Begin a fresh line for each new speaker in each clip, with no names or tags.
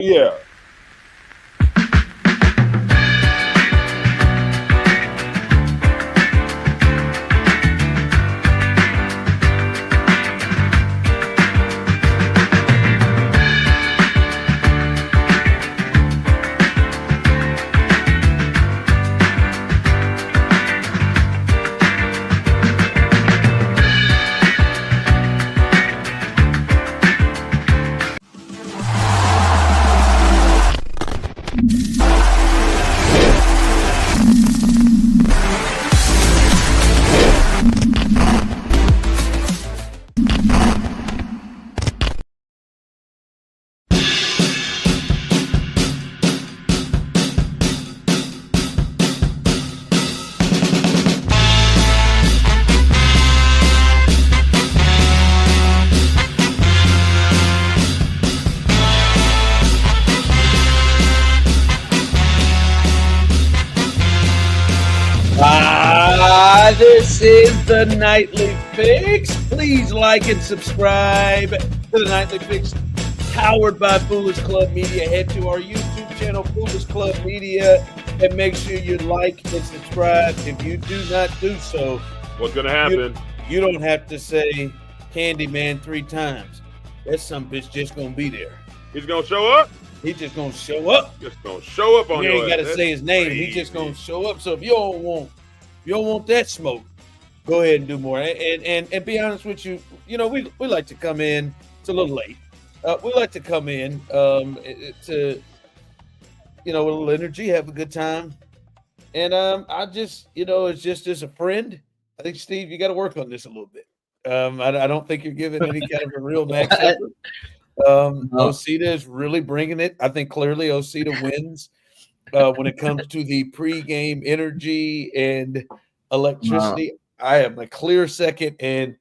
Yeah. This is the Nightly Fix. Please like and subscribe to the Nightly Fix, powered by Foolish Club Media. Head to our YouTube channel, Foolish Club Media, and make sure you like and subscribe. If you do not do so,
what's going to happen?
You don't have to say Candyman 3 times. That some bitch just going to be there.
He's going to show up?
He's just going to show up.
Just going to show up on
you.
You
ain't got to say his name. Crazy. He's just going to show up. So if you don't want that smoke, go ahead and do more. And be honest with you, we like to come in. It's a little late. We like to come in to, with a little energy, have a good time. And I just, it's just as a friend. I think, Steve, you got to work on this a little bit. I don't think you're giving any kind of a real max effort. Osita is really bringing it. I think clearly Osita wins when it comes to the pregame energy and electricity. I am a clear second, and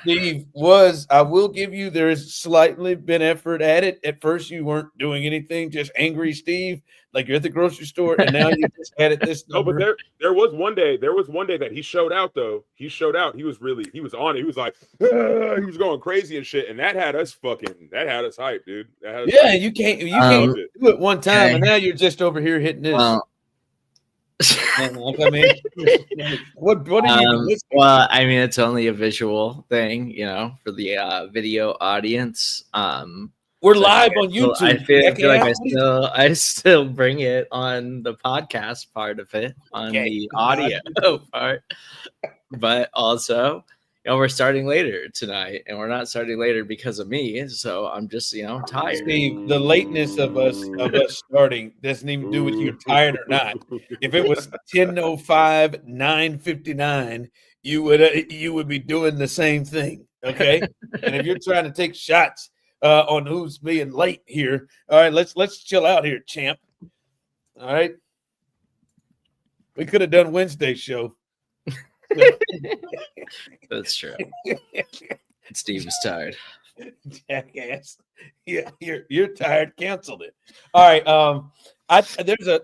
Steve I will give you, there has slightly been effort at it. At first, you weren't doing anything, just angry Steve, like you're at the grocery store, and now you just added this number.
No, but there was one day that he showed out, though. He showed out. He was on it. He was like, he was going crazy and shit, and that had us hyped, dude.
Yeah, you can't do it one time, and now you're just over here hitting this.
I mean,
what are you?
Well, I mean, it's only a visual thing, for the video audience.
We're live on YouTube.
I feel like I still bring it on the podcast part of it, on the audio part, but also, we're starting later tonight, and we're not starting later because of me. So I'm just, tired.
Steve, the lateness of us starting doesn't even do with you're tired or not. If it was 10:05, 9:59, you would be doing the same thing. Okay, and if you're trying to take shots on who's being late here, all right, let's chill out here, champ. All right, we could have done Wednesday's show.
That's true. Steve is tired.
Jackass. Yeah, you're tired. Canceled it. All right.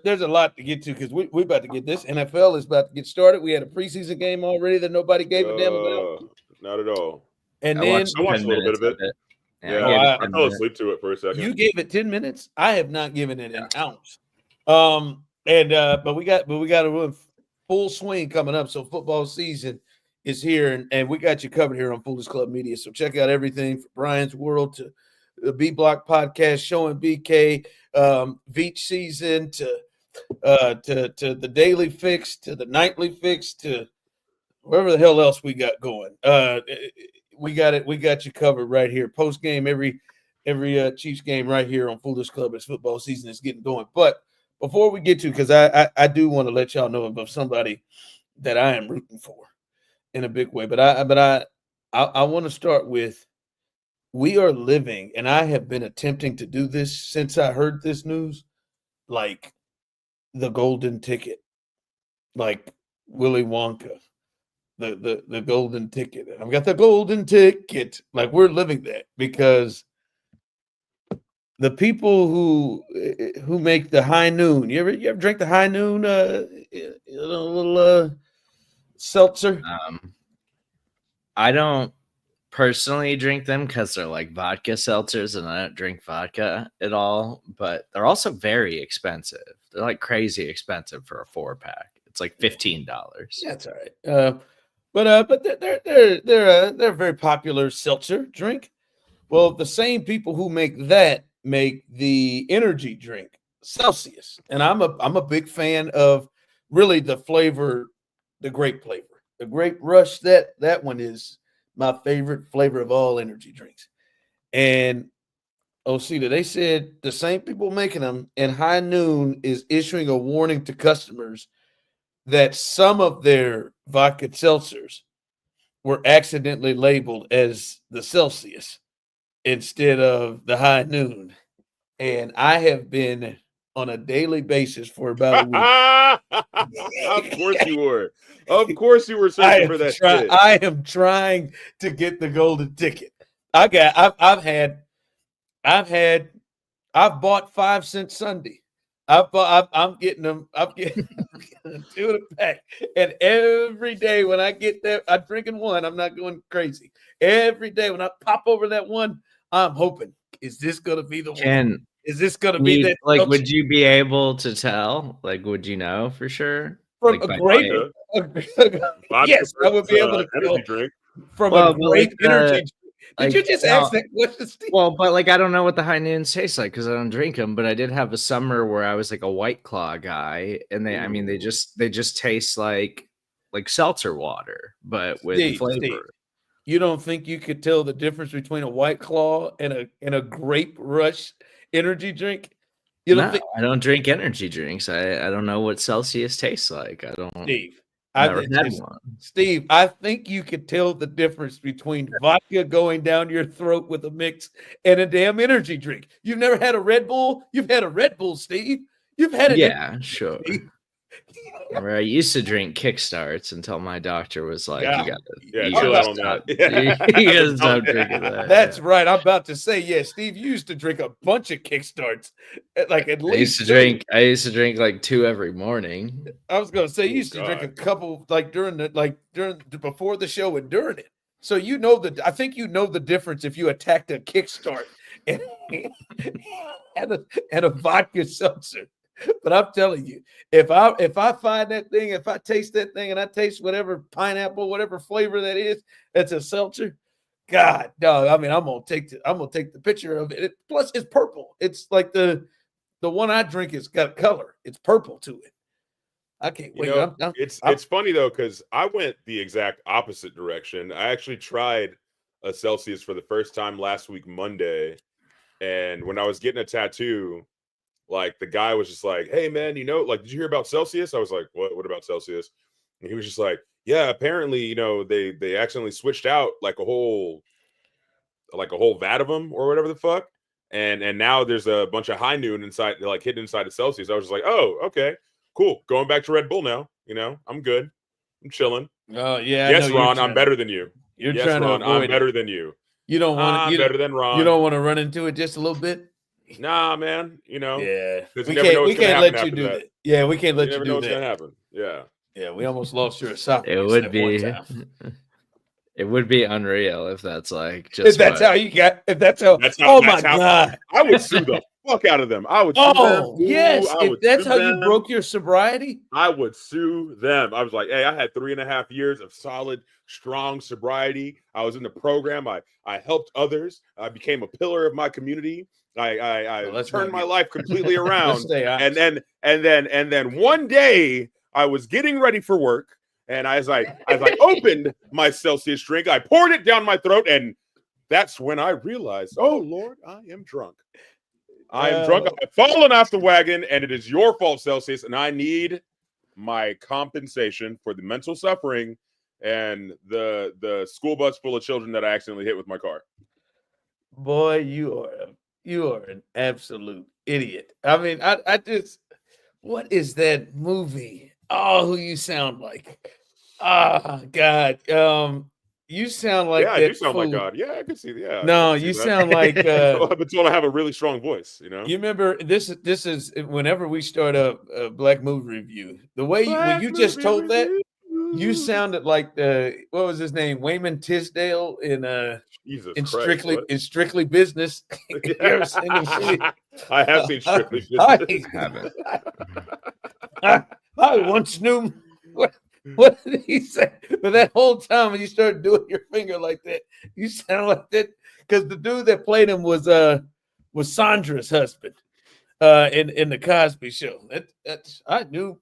There's a lot to get to because we about to get this. NFL is about to get started. We had a preseason game already that nobody gave a damn about.
Not at all.
And
I watched a little bit of it. Yeah, I fell asleep to it for a second.
You gave it 10 minutes. I have not given it an ounce. But we got a real full swing coming up. So football season is here, and we got you covered here on Foolish Club Media. So check out everything from Brian's World to the B Block podcast, showing BK, Beach season to the Daily Fix, to the Nightly Fix, to wherever the hell else we got going. We got it. We got you covered right here. Post game, every Chiefs game right here on Foolish Club as football season is getting going. But before we get to, because I do want to let y'all know about somebody that I am rooting for in a big way. But I want to start with, we are living, and I have been attempting to do this since I heard this news, like the golden ticket, like Willy Wonka, the golden ticket. I've got the golden ticket. Like, we're living that because the people who make the high noon. You ever drink the high noon? Little seltzer.
I don't personally drink them because they're like vodka seltzers, and I don't drink vodka at all. But they're also very expensive. They're like crazy expensive for a 4-pack. It's like $15.
That's all right. But they're a very popular seltzer drink. Well, the same people who make that make the energy drink Celsius, and I'm a big fan of really the flavor, the grape flavor, the grape rush. That one is my favorite flavor of all energy drinks. And Osita, they said the same people making them, and High Noon is issuing a warning to customers that some of their vodka seltzers were accidentally labeled as the Celsius instead of the High Noon. And I have been on a daily basis for about a week.
Of course you were. Of course you were searching for that shit.
I am trying to get the golden ticket. I've bought 5 cent Sunday. I'm getting them. I'm getting 2 in a pack. And every day when I get there, I'm drinking one. I'm not going crazy. Every day when I pop over that one, I'm hoping, is this going to be the one? Is this going to be that?
Like, would you be able to tell? Like, would you know for sure?
From
like
a grape? Yes, I would be able to
energy drink.
From a grape energy drink. Did you just ask that question, Steve?
Well, but like I don't know what the High Noons taste like because I don't drink them. But I did have a summer where I was like a White Claw guy, and they just taste like seltzer water, but with flavor.
Steve, you don't think you could tell the difference between a White Claw and a Grape Rush energy drink? You don't think?
I don't drink energy drinks. I don't know what Celsius tastes like. I don't.
Steve,
never had one.
Steve, I think you could tell the difference between vodka going down your throat with a mix and a damn energy drink. You've never had a Red Bull? You've had a Red Bull, Steve. You've had it.
Yeah, sure. Where I used to drink Kickstarts until my doctor was like, "You gotta stop. You gotta stop drinking that."
That's right. I'm about to say, yeah. Steve used to drink a bunch of Kickstarts, like at least.
I used to drink like 2 every morning.
I was gonna say you used to drink a couple, like during before the show and during it. So I think you know the difference if you attacked a Kickstart and a vodka seltzer. But I'm telling you, if I find that thing, if I taste that thing and I taste whatever pineapple, whatever flavor that is, that's a seltzer. God, dog. I mean, I'm gonna take the picture of it. Plus, it's purple. It's like the one I drink has got color. It's purple to it. I can't wait.
It's funny though because I went the exact opposite direction. I actually tried a Celsius for the first time last week Monday, and when I was getting a tattoo. Like the guy was just like, "Hey man, like, did you hear about Celsius?" I was like, "What? What about Celsius?" And he was just like, "Yeah, apparently, they accidentally switched out like a whole vat of them or whatever the fuck, and now there's a bunch of High Noon inside, like hidden inside of Celsius." I was just like, "Oh, okay, cool. Going back to Red Bull now. I'm good. I'm chilling."
Oh yeah.
Yes, Ron, I'm better than you.
You're
yes,
trying
Ron,
to avoid
I'm better than you.
You don't want.
I'm better than Ron.
You don't want to run into it just a little bit.
Nah, man.
Yeah,
we can't
let you do that. Yeah, we can't let you do
what's
that.
Gonna happen. Yeah,
we almost lost your esophagus.
It would be unreal if that's like
just. If that's how you got. If that's how. Oh my God!
I would sue the fuck out of them. I would. Sue them.
Yes. If that's how you broke your sobriety,
I would sue them. I was like, hey, I had 3.5 years of solid, strong sobriety. I was in the program. I helped others. I became a pillar of my community. I turned my life completely around. and then one day I was getting ready for work, and as I opened my Celsius drink, I poured it down my throat, and that's when I realized, oh Lord, I am drunk. I am drunk. I've fallen off the wagon, and it is your fault, Celsius, and I need my compensation for the mental suffering and the school bus full of children that I accidentally hit with my car.
Boy, you are an absolute idiot. I mean, I just, what is that movie? Oh, who you sound like? Ah, God. You sound like
you sound like God. Yeah, I can see. Yeah.
No, you sound like.
I've been told I have a really strong voice. You
remember this is whenever we start a Black movie review. The way when you just told that, You sounded like what was his name? Wayman Tisdale
Jesus
in
Christ,
Strictly Business. You ever seen the movie?
I have seen Strictly
I
Business.
haven't.
I once knew what did he say? But that whole time when you started doing your finger like that, you sound like that because the dude that played him was Sandra's husband in the Cosby Show. That's I knew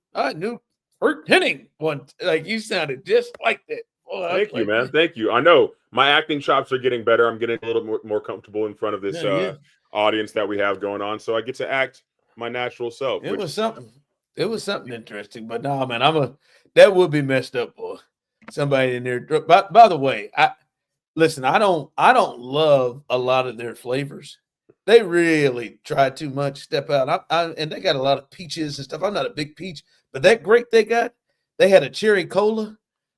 Bert Henning one like you sounded just like that. Boy,
Thank you, man. Thank you. I know my acting chops are getting better. I'm getting a little more comfortable in front of this audience that we have going on, so I get to act my natural self.
It was something. It was something interesting, but no, man, that would be messed up, boy. Somebody in there. By the way, I don't love a lot of their flavors. They really try too much, step out. And they got a lot of peaches and stuff. I'm not a big peach, but that grape they had a cherry cola.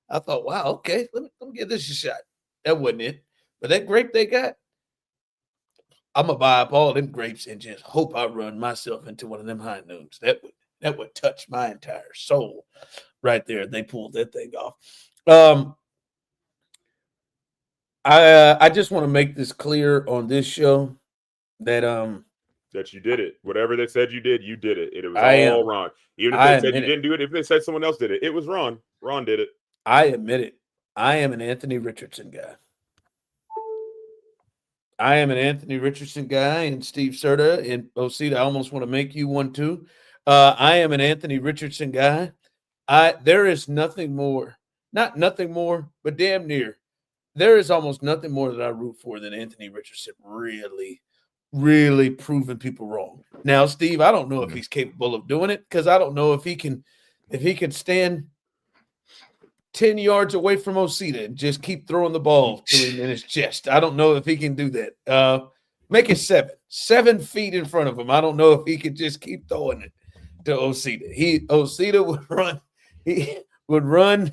I thought, wow, okay, let me give this a shot. That wasn't it. But that grape they got, I'm gonna buy up all them grapes and just hope I run myself into one of them high noons. That would touch my entire soul right there. They pulled that thing off. I just want to make this clear on this show that
you did it. Whatever they said you did it. It was all Ron. Even if they said you didn't do it, if they said someone else did it, it was Ron. Ron did it.
I admit it. I am an Anthony Richardson guy. And Steve Serda and Osita, I almost want to make you one too. I am an Anthony Richardson guy. There is nothing more, not nothing more, but damn near. There is almost nothing more that I root for than Anthony Richardson really, really proving people wrong. Now, Steve, I don't know if he's capable of doing it because I don't know if he can stand 10 yards away from Osita and just keep throwing the ball to him in his chest. I don't know if he can do that. Make it 7 feet in front of him. I don't know if he could just keep throwing it to Osita. Osita would run. He would run.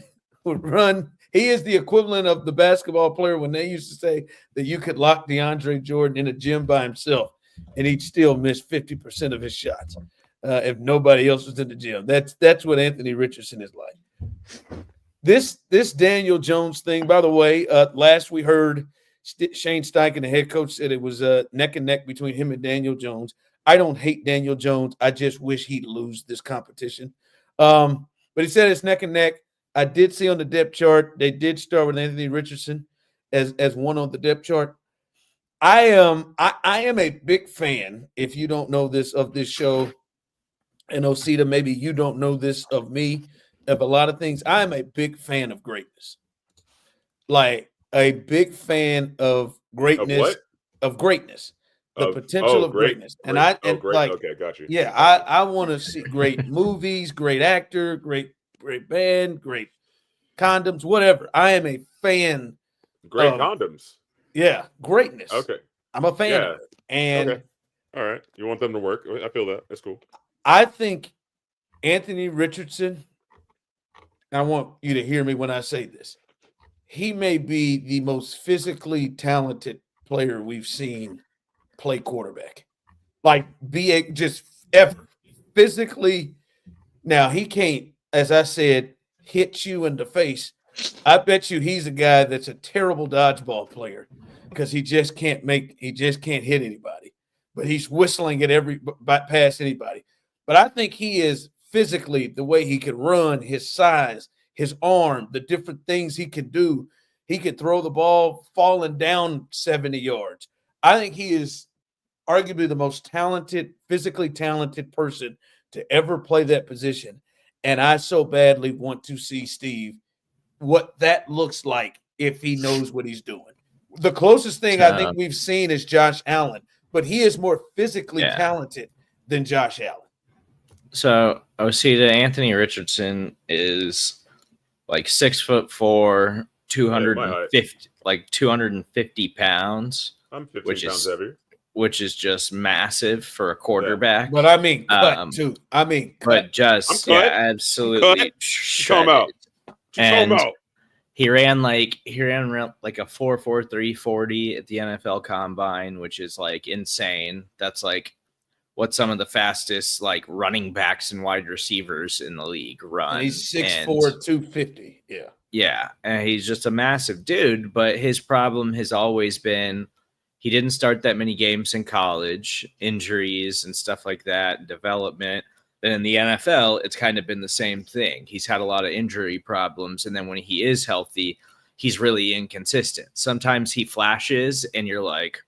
He is the equivalent of the basketball player when they used to say that you could lock DeAndre Jordan in a gym by himself and he'd still miss 50% of his shots if nobody else was in the gym. That's what Anthony Richardson is like. This Daniel Jones thing, by the way, last we heard Shane Steichen, the head coach, said it was neck and neck between him and Daniel Jones. I don't hate Daniel Jones. I just wish he'd lose this competition. But he said it's neck and neck. I did see on the depth chart, they did start with Anthony Richardson as one on the depth chart. I am a big fan, if you don't know this, of this show. And Osita, maybe you don't know this of me, of a lot of things. I am a big fan of greatness. Like a big fan of greatness. Of greatness. The potential of greatness.
Okay, got you.
Yeah, I want to see great movies, great actor, great band, great condoms, whatever. I am a fan.
Great condoms.
Yeah, greatness.
Okay.
I'm a fan of it. And
okay. All right. You want them to work. I feel that. That's cool.
I think Anthony Richardson, I want you to hear me when I say this. He may be the most physically talented player we've seen play quarterback. Like, just ever. Physically. Now, he can't, as I said, hit you in the face. I bet you he's a guy that's a terrible dodgeball player because he just can't hit anybody. But he's whistling at past anybody. But I think he is physically, the way he could run, his size, his arm, the different things he could do. He could throw the ball falling down 70 yards. I think he is arguably the most talented, physically talented person to ever play that position. And I so badly want to see, Steve, what that looks like if he knows what he's doing. The closest thing I think we've seen is Josh Allen, but he is more physically talented than Josh Allen.
So, Osita, Anthony Richardson is like 6'4", 250 pounds.
I'm 15 pounds heavier.
Which is just massive for a quarterback.
But I mean, cut too. I mean,
but just absolutely shredded. And he ran like a 4.43 40 at the NFL Combine, which is like insane. That's like what some of the fastest like running backs and wide receivers in the league run.
And he's 6'4", 250. Yeah.
Yeah. And he's just a massive dude. But his problem has always been he didn't start that many games in college, injuries and stuff like that, development. Then in the NFL, it's kind of been the same thing. He's had a lot of injury problems. And then when he is healthy, he's really inconsistent. Sometimes he flashes and you're like,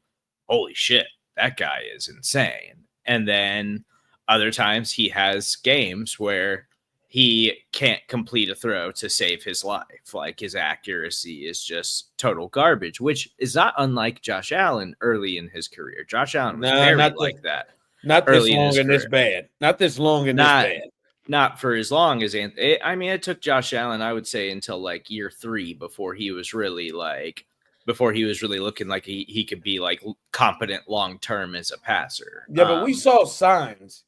holy shit, that guy is insane. And then other times he has games where he can't complete a throw to save his life. Like his accuracy is just total garbage, which is not unlike Josh Allen early in his career. Josh Allen was very like that.
Not this long and this bad. Not this long and this bad.
Not for as long as Anthony. I mean, it took Josh Allen, I would say, until like year 3 before he was really looking like he could be like competent long term as a passer.
Yeah, but we saw signs.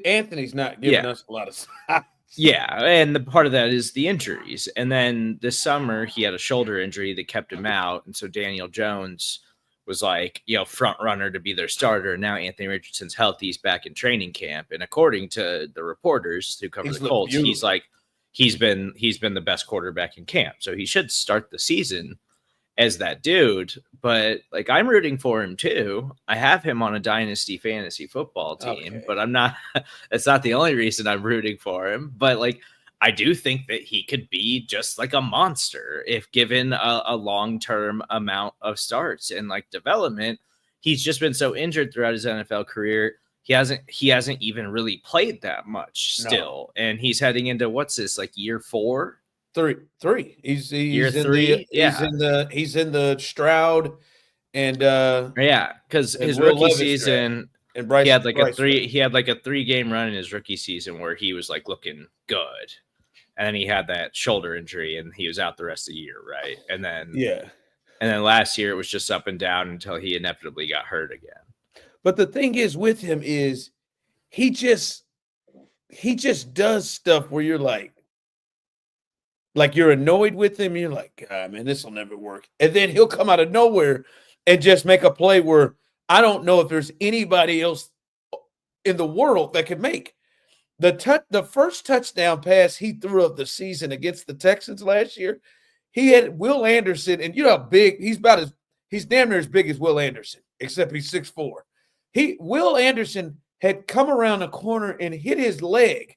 Anthony's not giving us a lot of signs.
Yeah, and the part of that is the injuries. And then this summer he had a shoulder injury that kept him out, and so Daniel Jones was like, front runner to be their starter. Now Anthony Richardson's healthy, he's back in training camp, and according to the reporters who cover the Colts, he's been the best quarterback in camp, so he should start the season as that dude. But like, I'm rooting for him too. I have him on a dynasty fantasy football team, but that's not the only reason I'm rooting for him. But like, I do think that he could be just like a monster if given a long-term amount of starts and like development. He's just been so injured throughout his NFL career. He hasn't even really played that much still. No. And he's heading into like year 4.
Three. He's
year
in
3.
He's in the Stroud and
because his rookie season and Bryce, he had like a 3-game run in his rookie season where he was like looking good, and then he had that shoulder injury and he was out the rest of the year, right? And then last year it was just up and down until he inevitably got hurt again.
But the thing is with him is he just does stuff where you're like you're annoyed with him. You're like, God, man, this will never work. And then he'll come out of nowhere and just make a play where I don't know if there's anybody else in the world that could make. The first touchdown pass he threw of the season against the Texans last year, he had Will Anderson, and you know how big he's damn near as big as Will Anderson, except he's 6'4". Will Anderson had come around the corner and hit his leg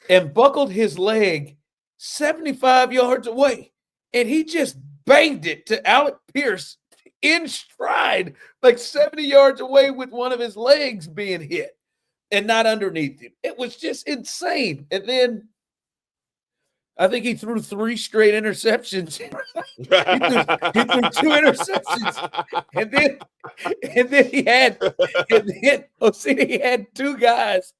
and buckled his leg 75 yards away, and he just banged it to Alec Pierce in stride, like 70 yards away with one of his legs being hit and not underneath him. It was just insane. And then I think he threw 3 straight interceptions. he threw 2 interceptions, and then he had 2 guys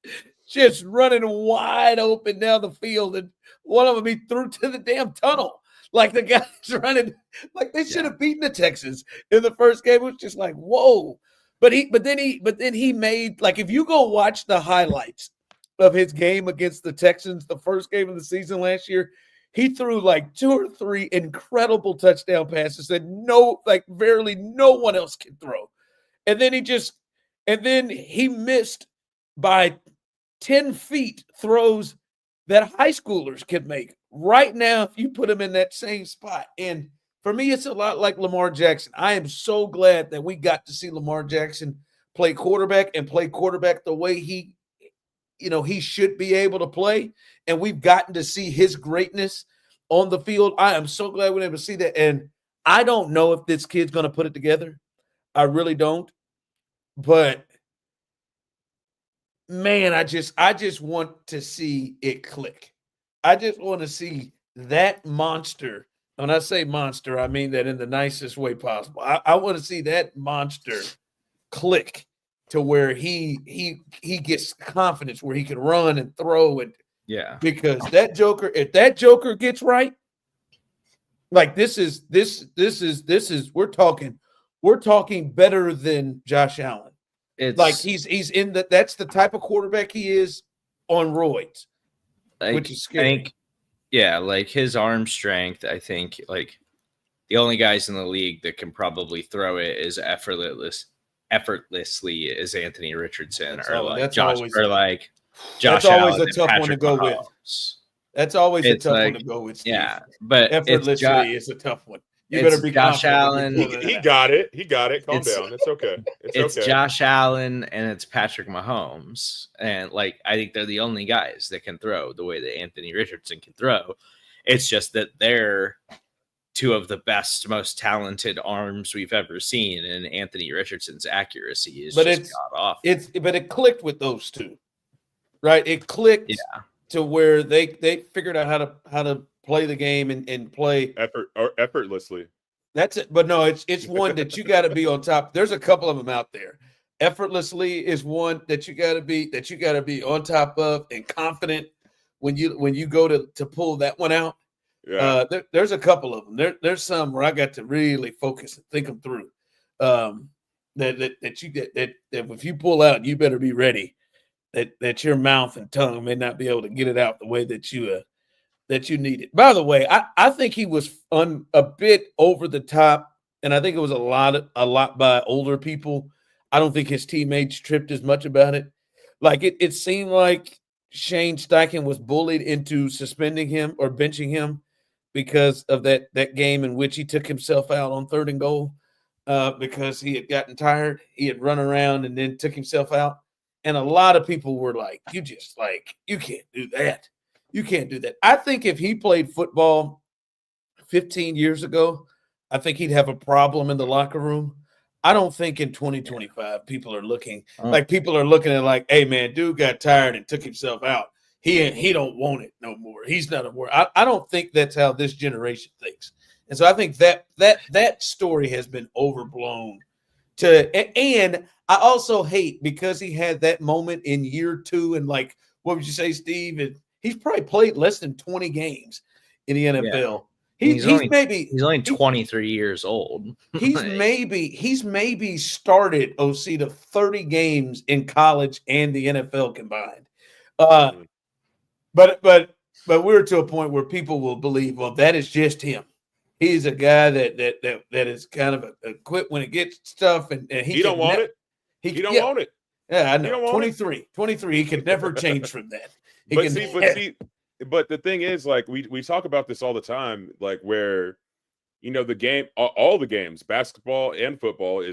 just running wide open down the field, and one of them he threw to the damn tunnel. Like the guys running, like they should have beaten the Texans in the first game. It was just like, whoa. But then he made, like, if you go watch the highlights of his game against the Texans, the first game of the season last year, he threw like 2 or 3 incredible touchdown passes that barely no one else can throw. And then he missed by 10 feet throws that high schoolers can make. Right now, if you put him in that same spot. And for me, it's a lot like Lamar Jackson. I am so glad that we got to see Lamar Jackson play quarterback the way he should be able to play. And we've gotten to see his greatness on the field. I am so glad we're able to see that. And I don't know if this kid's going to put it together. I really don't. But man, I just want to see it click. I just want to see that monster. When I say monster, I mean that in the nicest way possible. I want to see that monster click to where he gets confidence, where he can run and throw, and because if that Joker gets right, like this is we're talking better than Josh Allen. It's like he's in that's the type of quarterback he is on roids, which is scary.
Like his arm strength, I think like the only guys in the league that can probably throw it is effortlessly effortlessly as Anthony Richardson
That's
or
all-
like
that's
Josh
always-
or like Josh
That's always
Allen
a
and
tough one to
Patrick
go with.
Mahomes.
That's always
It's
a tough one
like-
to go with, Steve.
Yeah, but
Effortlessly is a tough one. You better
it's
be
Josh
confident when
Allen.
you pull that
He
out.
got it. He got it. Calm
It's-
down. It's okay.
It's
okay.
Josh Allen and it's Patrick Mahomes. And like I think they're the only guys that can throw the way that Anthony Richardson can throw. It's just that they're two of the best, most talented arms we've ever seen, and Anthony Richardson's accuracy is
But
just god off.
But it clicked with those two, right? It clicked to where they figured out how to play the game and play
effortlessly.
That's it. But no, it's one that you got to be on top. There's a couple of them out there. Effortlessly is one that you got to be on top of and confident when you go to pull that one out.
Yeah.
There's a couple of them. There's some where I got to really focus and think them through. That if you pull out, you better be ready. That your mouth and tongue may not be able to get it out the way that you need it. By the way, I think he was a bit over the top, and I think it was a lot by older people. I don't think his teammates tripped as much about it. Like it seemed like Shane Steichen was bullied into suspending him or benching him because of that game in which he took himself out on 3rd and goal because he had gotten tired. He had run around and then took himself out. And a lot of people were like, you can't do that. You can't do that. I think if he played football 15 years ago, I think he'd have a problem in the locker room. I don't think in 2025 people are looking at like, hey man, dude got tired and took himself out. He don't want it no more. He's not a war. I don't think that's how this generation thinks. And so I think that story has been overblown. And I also hate because he had that moment in year 2 and like, what would you say, Steve? And he's probably played less than 20 games in the NFL.
Yeah. He's only 23 years old.
He's maybe started Osita 30 games in college and the NFL combined. But we're to a point where people will believe, well, that is just him. He's a guy that is kind of a quit when it gets stuff, and he
don't want it. He don't want it.
Yeah, I know. 23. He could never change from that.
But the thing is, like we talk about this all the time, like where the game, all the games, basketball and football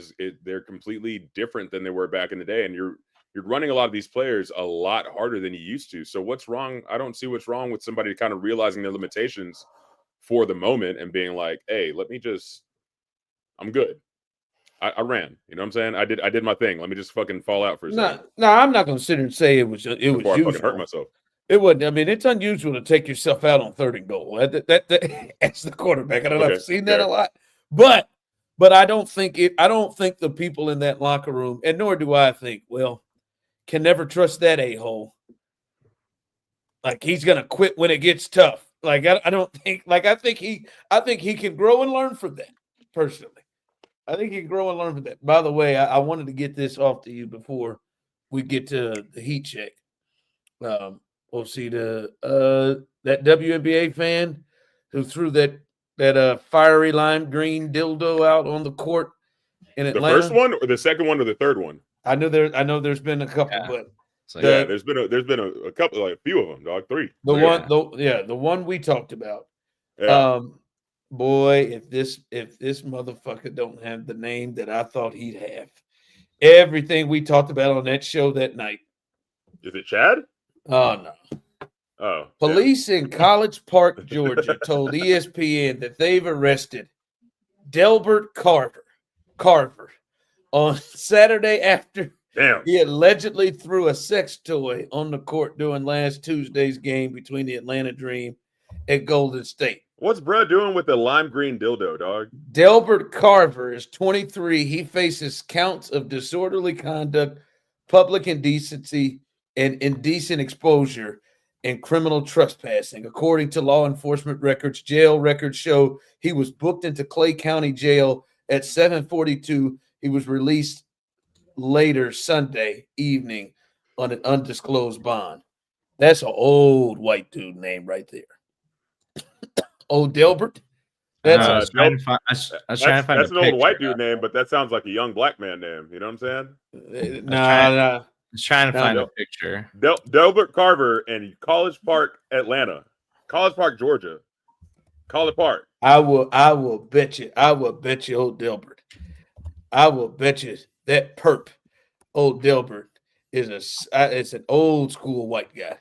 they're completely different than they were back in the day, and you're running a lot of these players a lot harder than you used to. So what's wrong? I don't see what's wrong with somebody kind of realizing their limitations for the moment and being like, hey, I'm good. I ran. You know what I'm saying? I did my thing. Let me just fucking fall out for a second.
No, I'm not going to sit here and say it was
Before
usual.
I fucking hurt myself.
It wouldn't. I mean, it's unusual to take yourself out on 3rd and goal. That's the quarterback. I don't know if I've seen that a lot, but I don't think the people in that locker room, and nor do I think, well, can never trust that a-hole. Like he's gonna quit when it gets tough. Like I don't think. Like I think he can grow and learn from that. Personally, I think he can grow and learn from that. By the way, I wanted to get this off to you before we get to the heat check. We'll see that WNBA fan who threw that fiery lime green dildo out on the court in Atlanta.
The first one, or the second one, or the third one?
I know there's been a couple, but
there's been a couple, like a few of them, dog. 3.
The one we talked about.
Yeah.
Boy, if this motherfucker don't have the name that I thought he'd have, everything we talked about on that show that night.
Is it Chad?
Oh no.
Oh.
Police in College Park, Georgia, told ESPN that they've arrested Delbert Carver on Saturday after he allegedly threw a sex toy on the court during last Tuesday's game between the Atlanta Dream and Golden State.
What's Brad doing with the lime green dildo, dog?
Delbert Carver is 23. He faces counts of disorderly conduct, public indecency, and indecent exposure and criminal trespassing. According to law enforcement records, jail records show he was booked into Clay County Jail at 7:42. He was released later Sunday evening on an undisclosed bond. That's an old white dude name right there. Old Delbert.
I was trying to find
That's
a
an old white
picture.
dude name, but that sounds like a young black man name. You know what I'm saying?
Nah.
I was trying to find a picture.
Delbert Carver in College Park, Atlanta. College Park, Georgia. College Park.
I will bet you old Delbert. I will bet you that perp, old Delbert, it's an old school white guy.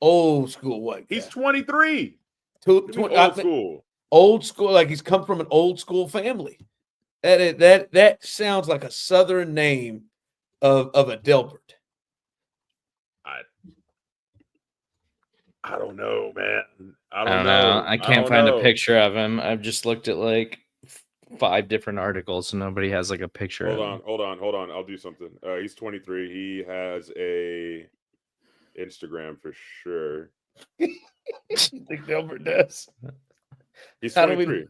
Old school white guy.
He's 23.
Old
school.
Old school, like he's come from an old school family. That sounds like a southern name of a Delbert.
I don't know, man. I
don't know. I can't find a picture of him. I've just looked at like 5 different articles, and nobody has like a picture.
Hold on. I'll do something. He's 23. He has a Instagram for sure.
You think Delbert does?
He's 23.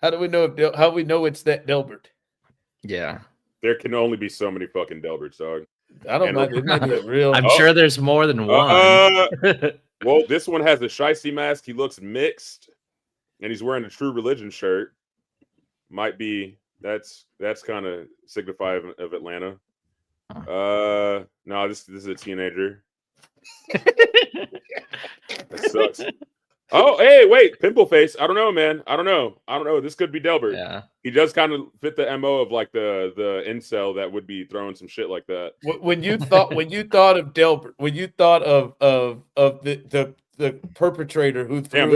How do we know it's that Delbert?
Yeah.
There can only be so many fucking Delberts, dog.
I don't know. It may be a real.
I'm sure there's more than one.
Well, this one has a shiesty mask. He looks mixed, and he's wearing a True Religion shirt. Might be that's kind of signified of Atlanta. No, this is a teenager. That sucks. Oh, hey, wait, pimple face. I don't know, man. I don't know. This could be Delbert.
Yeah.
He does kind of fit the MO of like the incel that would be throwing some shit like that.
When you thought of Delbert, when you thought of the perpetrator who threw.
Damn,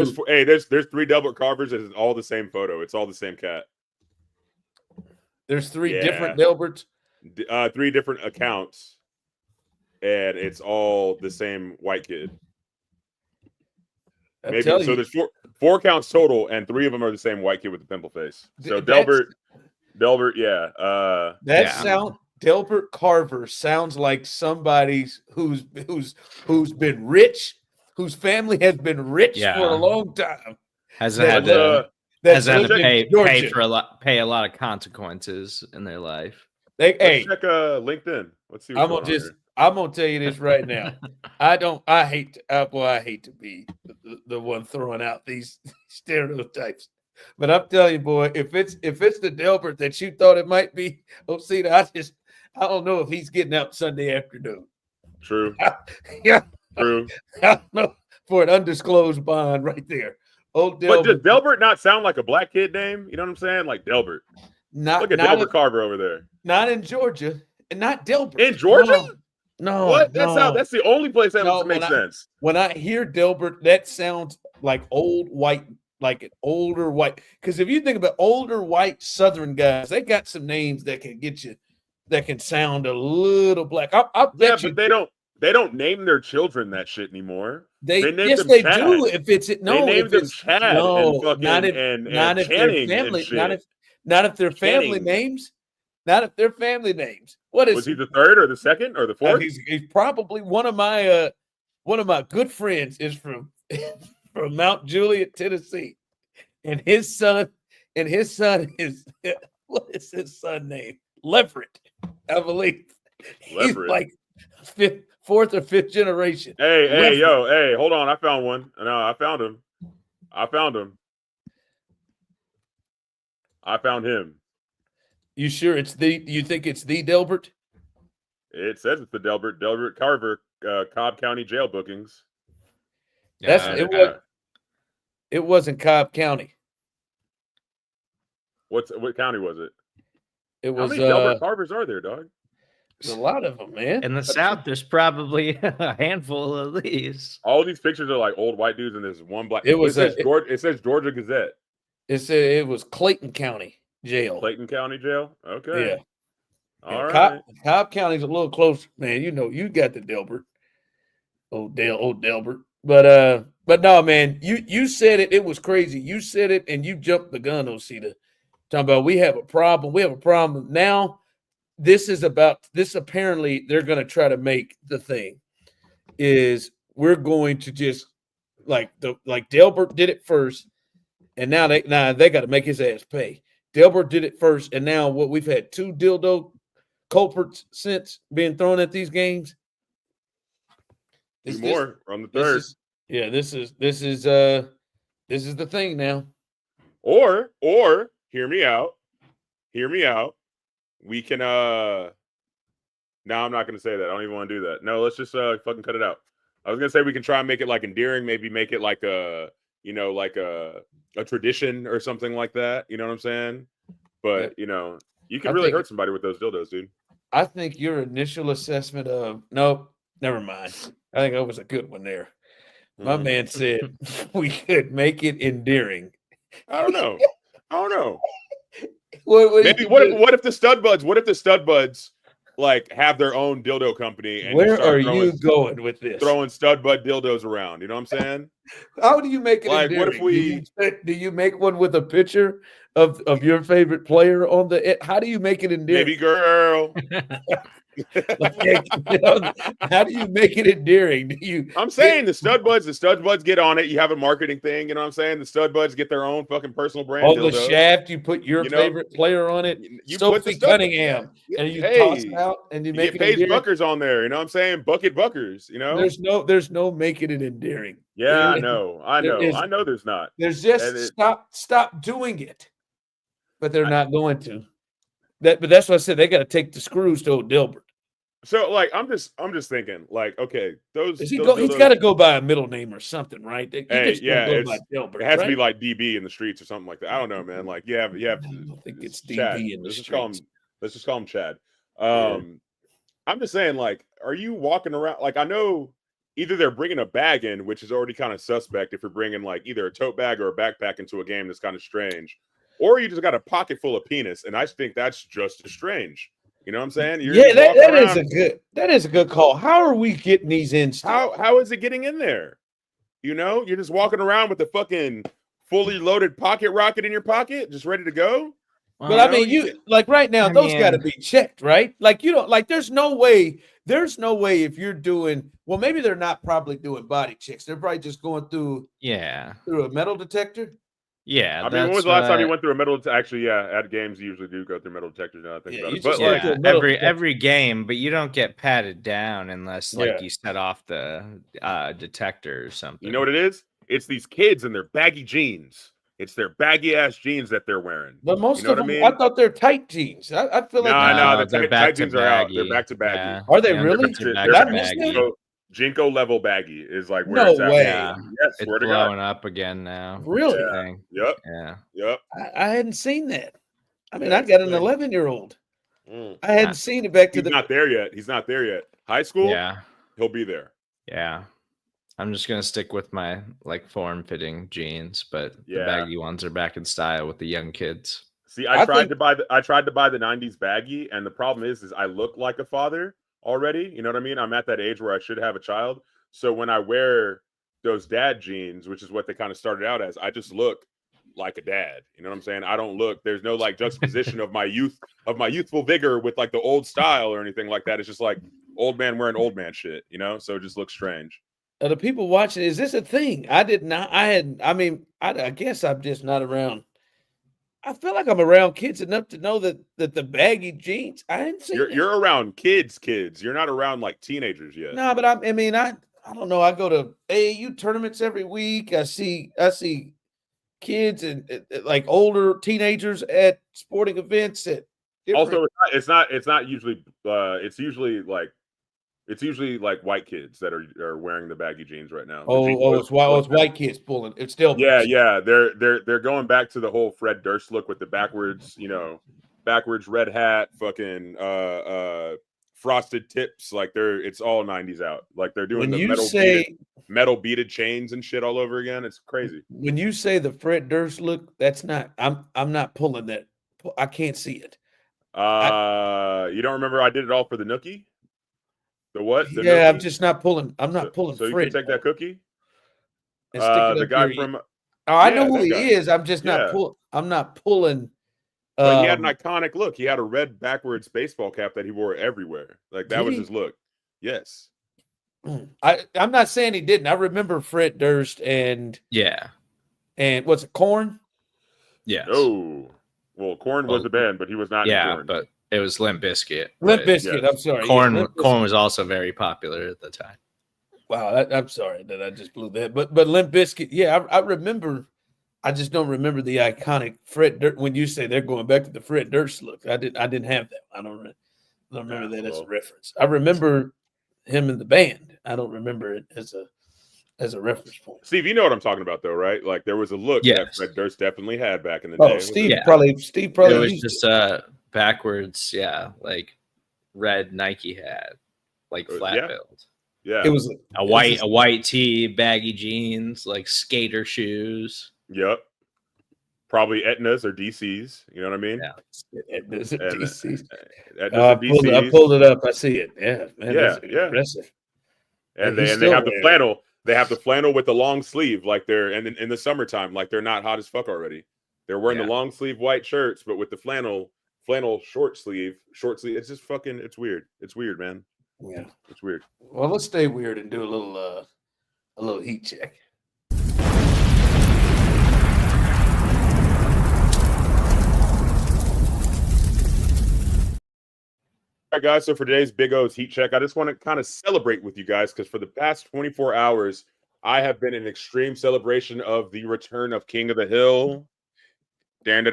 there's 3 Delbert Carvers. It's all the same photo. It's all the same cat.
There's 3 different Delberts.
3 different accounts, and it's all the same white kid. Maybe so. There's 4 accounts total, and 3 of them are the same white kid with the pimple face. So Delbert, yeah.
Delbert Carver sounds like somebody who's been rich, whose family has been rich for a long time.
Hasn't had to pay a lot of consequences in their life.
Let's check LinkedIn. Let's see.
I'm gonna tell you this right now. I hate to be the one throwing out these stereotypes, but I'm telling you, boy, if it's the Delbert that you thought it might be, Osita, I don't know if he's getting out Sunday afternoon.
True.
Yeah.
True.
I don't know, for an undisclosed bond right there. Old Delbert.
But does Delbert not sound like a black kid name? You know what I'm saying? Like Delbert. Look at Delbert Carver over there.
Not in Georgia, and not Delbert.
In Georgia?
No.
What? That's the only place that makes sense.
When I hear Delbert, that sounds like old white, like an older white. Because if you think about older white Southern guys, they got some names that can get you, that can sound a little black. I bet you.
But they don't name their children that shit anymore.
They do. If it's
they named them Chad.
Not if their family names. Not if they're family names. Was
he the 3rd or the 2nd or the 4th?
He's probably one of my good friends is from Mount Juliet, Tennessee, and his son is what is his son name? Leverett, I believe. He's like 4th or 5th generation.
Hey, hold on. I found one. No, I found him.
You sure you think it's the Delbert?
It says it's the Delbert Carver, Cobb County jail bookings.
It wasn't Cobb County.
What county was it?
It was.
How many Delbert Carvers are there, dog?
There's a lot of them, man.
In the South, there's probably a handful of these.
All these pictures are like old white dudes, and there's one black. It says Georgia Gazette.
It said it was Clayton County Jail.
Clayton County Jail. Okay.
Yeah.
All right.
Cobb County's a little closer, man. You know, you got the Delbert. Old Delbert. But no, man, you said it. It was crazy. You said it, and you jumped the gun, Osita. Talking about we have a problem. We have a problem now. This apparently they're going to try to make the thing is we're going to just like Delbert did it first, and now they got to make his ass pay. Delbert did it first, and now we've had 2 dildo culprits since being thrown at these games.
2 more on the 3rd.
This is the thing now.
Or hear me out. We can no, I'm not gonna say that. I don't even want to do that. No, let's just fucking cut it out. I was gonna say we can try and make it like endearing, maybe make it like a like a tradition or something like that. You know what I'm saying? But you can really hurt somebody with those dildos, dude.
I think your initial assessment of nope, never mind. I think that was a good one there. My man said we could make it endearing.
I don't know.
Maybe
what if the stud buds like have their own dildo company? And
where are you going with this?
Throwing stud bud dildos around. You know what I'm saying?
How do you make it endearing?
What if we
do you make one with a picture of your favorite player on the? How do you make it endearing?
Baby girl.
How do you make it endearing?
I'm saying the stud buds get on it. You have a marketing thing, you know what I'm saying? The stud buds get their own fucking personal brand.
On the shaft, you put your favorite player on it.
You
Sophie Cunningham, and you toss it out, and you make
get
it
Paige Buckers on there. You know what I'm saying? Bucket Buckers. You know,
there's no making it endearing.
Yeah, I know. There's not.
There's just stop doing it, but they're not going to. But that's what I said. They got to take the screws to old Dilbert.
So, like, I'm just thinking, like, okay, he's
got to go by a middle name or something, right?
It has to be like DB in the streets or something like that. I don't know, man. Like, I
don't think it's DB in the streets.
Let's just call him Chad. I'm just saying, like, are you walking around? Like, I know either they're bringing a bag in, which is already kind of suspect if you're bringing like either a tote bag or a backpack into a game. That's kind of strange. Or you just got a pocket full of penis, and I think that's just as strange. You know what I'm saying?
That is a good call. How are we getting these in?
How is it getting in there? You're just walking around with the fucking fully loaded pocket rocket in your pocket, just ready to go.
But I mean, you like right now, those got to be checked, right? Like there's no way if you're doing well, maybe they're not probably doing body checks. They're probably just going through a metal detector.
Yeah,
I mean, when was the last time you went through a metal? Actually, at games you usually do go through metal detectors. Now I think about it.
But every game, but you don't get patted down unless you set off the detector or something.
You know what it is? It's these kids and their baggy jeans. It's their baggy ass jeans that they're wearing.
But most of them, I thought they're tight jeans. I feel like
the tight jeans are out. They're back to baggy.
Yeah. Are they really?
They're Jinko level baggy is like where it's at.
No way.
Yeah.
Yes,
it's blowing up again now.
Really?
Yeah.
Yeah.
Yep.
I hadn't seen that. I mean, I got an 11-year-old. I hadn't seen it back to
He's not there yet. He's not there yet. High school?
Yeah.
He'll be there.
Yeah. I'm just gonna stick with my like form-fitting jeans, but the baggy ones are back in style with the young kids.
See, I tried to buy the 90s baggy, and the problem is I look like a father already. You know what I mean? I'm at that age where I should have a child. So when I wear those dad jeans, which is what they kind of started out as, I just look like a dad. You know what I'm saying? I don't look, there's no like juxtaposition of my youthful vigor with like the old style or anything like that. It's just like old man wearing old man shit, you know? So it just looks strange.
The people watching, is this a thing? I guess I'm just not around. I feel like I'm around kids enough to know that the baggy jeans. I didn't see.
You're around kids. You're not around like teenagers yet.
No, but I don't know. I go to AAU tournaments every week. I see kids and like older teenagers at sporting events.
Also, it's not usually. It's usually like white kids that are wearing the baggy jeans right now.
It's white kids pulling. It's still
They're going back to the whole Fred Durst look with the backwards red hat, fucking frosted tips. Like it's all 90s out. Like they're doing metal beaded chains and shit all over again. It's crazy.
When you say the Fred Durst look, that's not. I'm not pulling that. I can't see it.
You don't remember I did it all for the nookie? The what?
Nookie? I'm just not pulling. I'm not pulling.
So
Fred.
You can take that cookie.
The
guy from.
I know who he is. I'm just not pulling. I'm not pulling.
But he had an iconic look. He had a red backwards baseball cap that he wore everywhere. Like that was his look. Yes.
I'm not saying he didn't. I remember Fred Durst and what's it? Korn?
Yeah.
Oh, well, Korn was the band, but he was not.
Yeah,
Korn.
but it was Limp Bizkit.
Limp Bizkit. I'm sorry.
Korn was also very popular at the time.
Wow, I'm sorry that I just blew that. But Limp Bizkit. Yeah, I remember I just don't remember the iconic Fred Durst. When you say they're going back to the Fred Durst look, I didn't have that. I don't remember that as a reference. I remember him in the band. I don't remember it as a reference point.
Steve, you know what I'm talking about, though, right? Like there was a look that Fred Durst definitely had back in the day.
Steve probably.
It was just backwards, like red Nike hat, like flat build.
Yeah,
it was
a white tee, baggy jeans, like skater shoes.
Yep. Probably Etna's or DC's. You know what I mean?
Yeah. Etna's or DC's.
I
pulled it up. I see it. Yeah, man.
Yeah.
Impressive.
And they have the flannel. They have the flannel with the long sleeve, like they're and in the summertime, like they're not hot as fuck already. They're wearing the long sleeve white shirts, but with the flannel short sleeve. It's just fucking. It's weird. It's weird, man.
Yeah,
it's weird.
Well, let's stay weird and do a little heat check.
All right, guys. So for today's Big O's heat check, I just want to kind of celebrate with you guys because for the past 24 hours, I have been in extreme celebration of the return of King of the Hill. Down.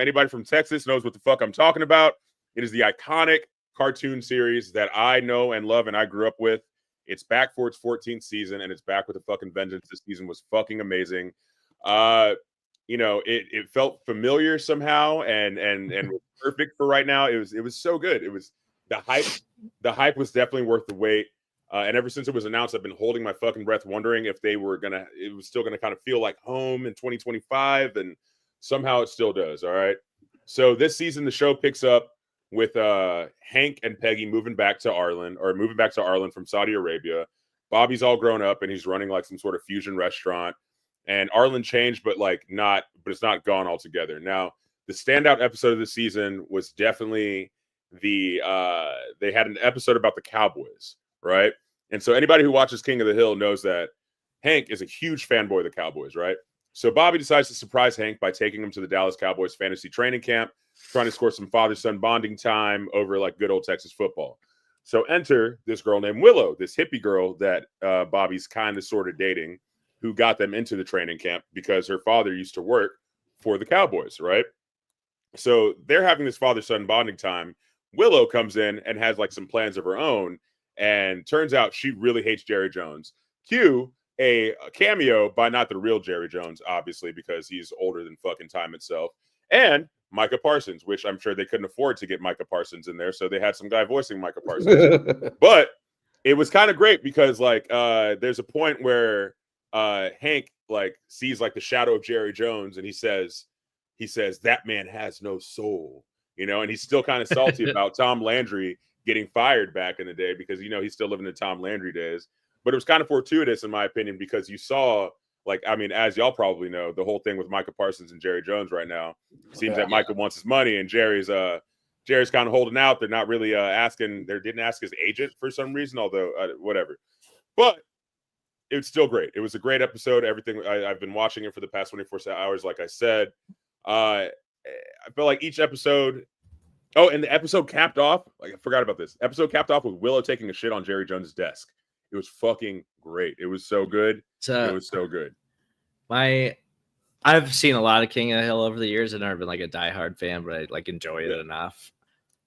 Anybody from Texas knows what the fuck I'm talking about. It is the iconic cartoon series that I know and love and I grew up with. It's back for its 14th season and it's back with a fucking vengeance. This season was fucking amazing. It felt familiar somehow and was perfect for right now. It was so good. It was the hype was definitely worth the wait. And ever since it was announced, I've been holding my fucking breath, wondering if it was still gonna kind of feel like home in 2025, and somehow it still does. All right. So this season, the show picks up with Hank and Peggy moving back to Arlen from Saudi Arabia. Bobby's all grown up and he's running like some sort of fusion restaurant. And Arlen changed, but it's not gone altogether. Now, the standout episode of the season was definitely they had an episode about the Cowboys, right? And so anybody who watches King of the Hill knows that Hank is a huge fanboy of the Cowboys, right? So Bobby decides to surprise Hank by taking him to the Dallas Cowboys fantasy training camp, trying to score some father-son bonding time over like good old Texas football. So enter this girl named Willow, this hippie girl that Bobby's kind of sort of dating, who got them into the training camp because her father used to work for the Cowboys, right? So they're having this father-son bonding time. Willow comes in and has like some plans of her own, and turns out she really hates Jerry Jones. Cue a cameo by not the real Jerry Jones, obviously, because he's older than fucking time itself, and Micah Parsons, which I'm sure they couldn't afford to get Micah Parsons in there, so they had some guy voicing Micah Parsons. But it was kind of great because like there's a point where Hank like sees like the shadow of Jerry Jones, and he says that man has no soul, and he's still kind of salty about Tom Landry getting fired back in the day because he's still living in Tom Landry days. But it was kind of fortuitous in my opinion because you saw, like, I mean, as y'all probably know, the whole thing with Micah Parsons and Jerry Jones right now. It seems that Micah wants his money and Jerry's kind of holding out. They're not really asking. They didn't ask his agent for some reason, although whatever. But it was still great. It was a great episode. Everything I've been watching it for the past 24 hours. Like I said, I felt like each episode. Oh, and the episode capped off. Like I forgot about this. Episode capped off with Willow taking a shit on Jerry Jones' desk. It was fucking great. It was so good. It was so good.
I've seen a lot of King of the Hill over the years. I've never been like a diehard fan, but I like enjoy it enough.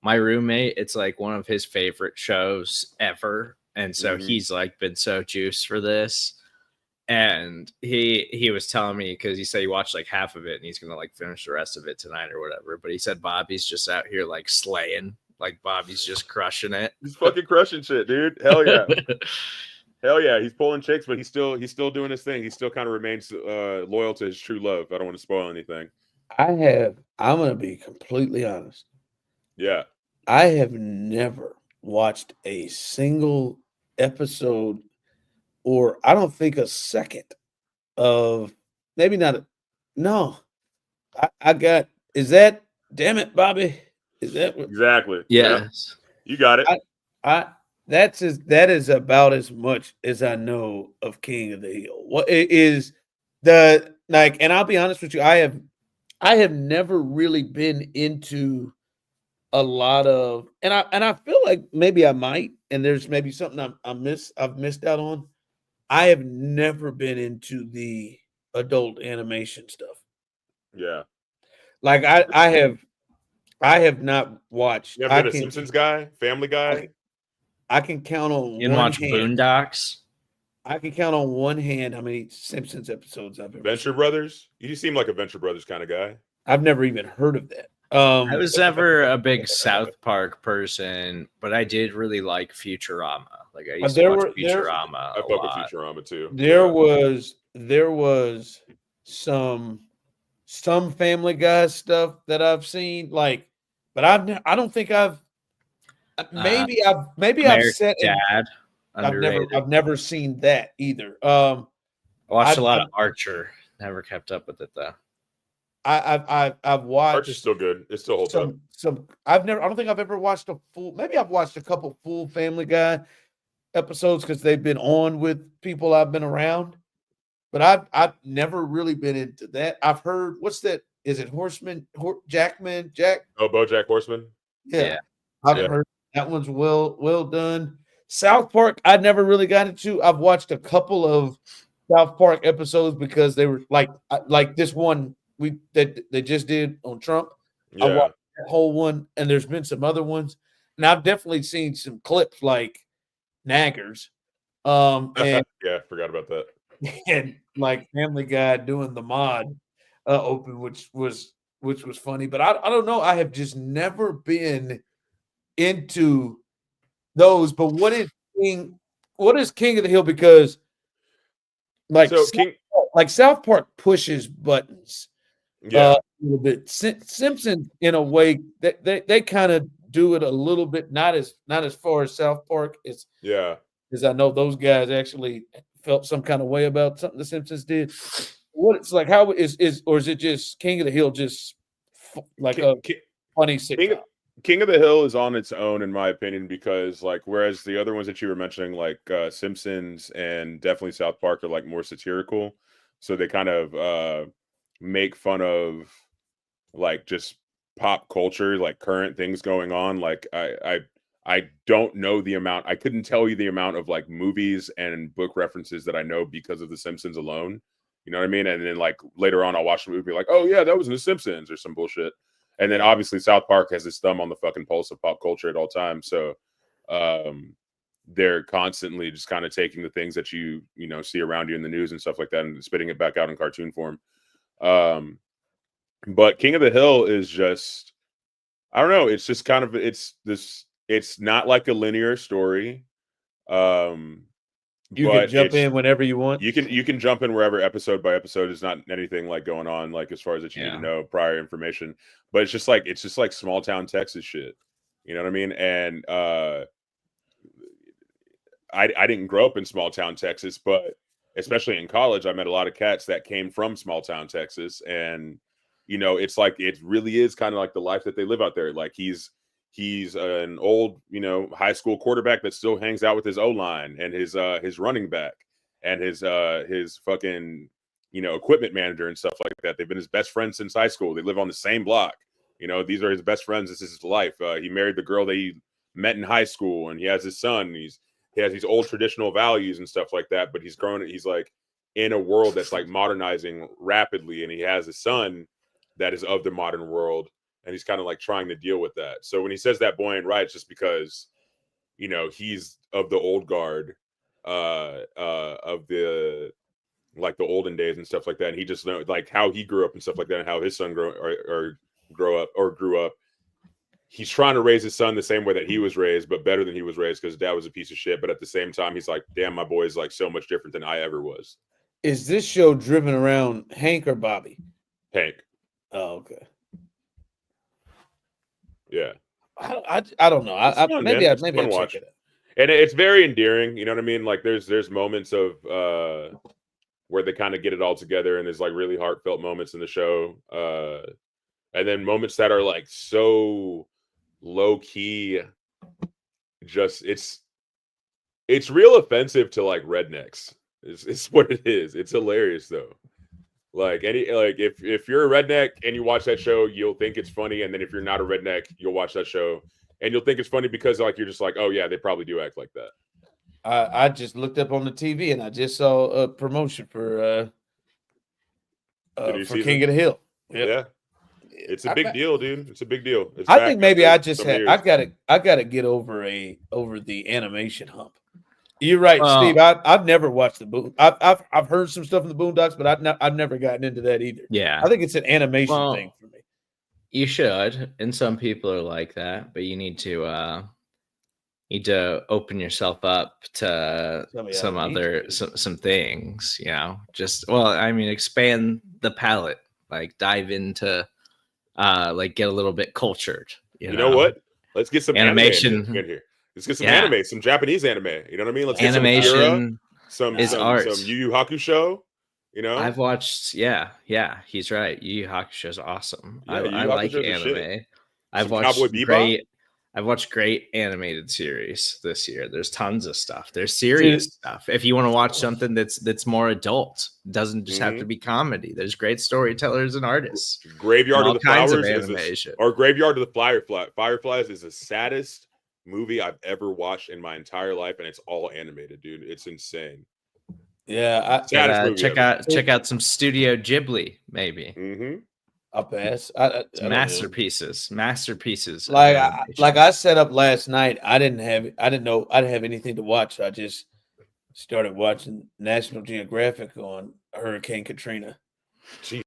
My roommate, it's like one of his favorite shows ever. And so he's like been so juiced for this. And he was telling me, because he said he watched like half of it and he's gonna like finish the rest of it tonight or whatever. But he said Bobby's just out here like slaying. Like Bobby's just crushing it.
He's fucking crushing shit, dude. Hell yeah. Hell yeah. He's pulling chicks, but he's still doing his thing. He still kind of remains loyal to his true love. I don't want to spoil anything.
I'm gonna be completely honest.
Yeah.
I have never watched a single episode, or I don't think a second of, maybe not. No, I got, is that, damn it, Bobby? Is that what?
Exactly?
Yes.
Yeah. You got it.
That is about as much as I know of King of the Hill. What is the, like, and I'll be honest with you, I have never really been into a lot of, and I feel like maybe I might, and there's maybe something I've missed out on. I have never been into the adult animation stuff.
Yeah.
Like I have not watched.
You ever been a Simpsons guy, Family Guy?
I can count on
You didn't
one
watch
hand.
Boondocks?
I can count on one hand how many Simpsons episodes I've ever
Venture
seen.
Brothers? You seem like a Venture Brothers kind of guy.
I've never even heard of that.
I was never a big South Park person, but I did really like Futurama. Like I used to watch Futurama
I
a
fuck
lot.
with Futurama too.
There was some Family Guy stuff that I've seen, like, but I don't think I've maybe I've
American
sat in,
Dad. Underrated.
I've never seen that either.
I watched a lot
I've-
of Archer. Never kept up with it though.
I've watched
Archer's still good. It still holds up.
I don't think I've ever watched maybe I've watched a couple full Family Guy episodes because they've been on with people I've been around, but I've never really been into that. I've heard, what's that? Is it Jack?
Oh, BoJack Horseman.
Yeah. I've heard that one's well done. South Park, I never really got into. I've watched a couple of South Park episodes because they were like this one that they just did on Trump.
Yeah.
I watched that whole one, and there's been some other ones, and I've definitely seen some clips like Naggers, and
yeah, forgot about that.
and like Family Guy doing the mod open, which was funny. But I don't know. I have just never been into those. But what is King of the Hill? Because like South Park pushes buttons.
Yeah.
A little bit. Simpsons, in a way, they kind of do it a little bit, not as far as South Park. It's because I know those guys actually felt some kind of way about something the Simpsons did. What it's like? How is it just King of the Hill? Just like a funny sitcom?
King of the Hill is on its own, in my opinion, because like whereas the other ones that you were mentioning, like Simpsons and definitely South Park, are like more satirical, so they kind of make fun of like just pop culture, like current things going on. Like I don't know the amount. I couldn't tell you the amount of like movies and book references that I know because of The Simpsons alone. You know what I mean? And then like later on, I'll watch the movie like, oh yeah, that was in The Simpsons or some bullshit. And then obviously South Park has its thumb on the fucking pulse of pop culture at all times. So they're constantly just kind of taking the things that you see around you in the news and stuff like that and spitting it back out in cartoon form. But King of the Hill is just, I don't know. It's just kind of, it's not like a linear story.
You can jump in whenever you want.
You can jump in wherever, episode by episode. Is not anything like going on like as far as that you need to know prior information. But it's just like small town Texas shit. You know what I mean? And I didn't grow up in small town Texas, but especially in college, I met a lot of cats that came from small town Texas, and it's like it really is kind of like the life that they live out there. Like he's an old, high school quarterback that still hangs out with his O-line and his running back and his fucking, equipment manager and stuff like that. They've been his best friends since high school. They live on the same block. These are his best friends. This is his life. He married the girl that he met in high school, and he has his son. He has these old traditional values and stuff like that, but he's like in a world that's like modernizing rapidly. And he has a son that is of the modern world. And he's kind of like trying to deal with that. So when he says that boy ain't right, it's just because, he's of the old guard of the like the olden days and stuff like that. And he just knows like how he grew up and stuff like that, and how his son grew up. He's trying to raise his son the same way that he was raised, but better than he was raised because dad was a piece of shit. But at the same time, he's like, damn, my boy is like so much different than I ever was.
Is this show driven around Hank or Bobby?
Hank.
Oh, okay.
Yeah,
I don't know. Maybe I'll check it out.
And it's very endearing. You know what I mean? Like there's moments of where they kind of get it all together, and there's like really heartfelt moments in the show, and then moments that are like so low key. Just it's real offensive to like rednecks. It's what it is. It's hilarious though. Like if you're a redneck and you watch that show, you'll think it's funny, and then if you're not a redneck, you'll watch that show and you'll think it's funny because like you're just like, oh yeah, they probably do act like that.
I just looked up on the TV and I just saw a promotion for King of the Hill. Yep.
Yeah. It's a big deal, dude. It's a big deal. It's
I think maybe I just
had.
I gotta get over the animation hump. You're right,
Well,
Steve. I've never watched the Boon. I've heard some stuff in the Boondocks, but I've never gotten into that either.
Yeah,
I think it's an animation thing for me.
You should, and some people are like that, but you need to open yourself up to some things. You know, expand the palette. Like dive into, get a little bit cultured. You know
what? Let's get some
animation
in here. Let's get some anime, some Japanese anime. You know what I mean? Let's get
animation.
Some
art.
Some Yu Yu Hakusho. You know,
I've watched. Yeah, he's right. Yu Yu Hakusho is awesome.
Yeah,
I like anime. I've watched great animated series this year. There's tons of stuff. There's serious stuff. If you want to watch something that's more adult, doesn't just have to be comedy. There's great storytellers and artists.
Graveyard of the Flowers
or
Graveyard of the Fireflies is the saddest movie I've ever watched in my entire life, and it's all animated, dude. It's insane.
Yeah,
check out some Studio Ghibli, maybe.
Mm-hmm.
I'll pass.
Masterpieces.
Like I set up last night. I didn't know I didn't have anything to watch. So I just started watching National Geographic on Hurricane Katrina.
Jeez.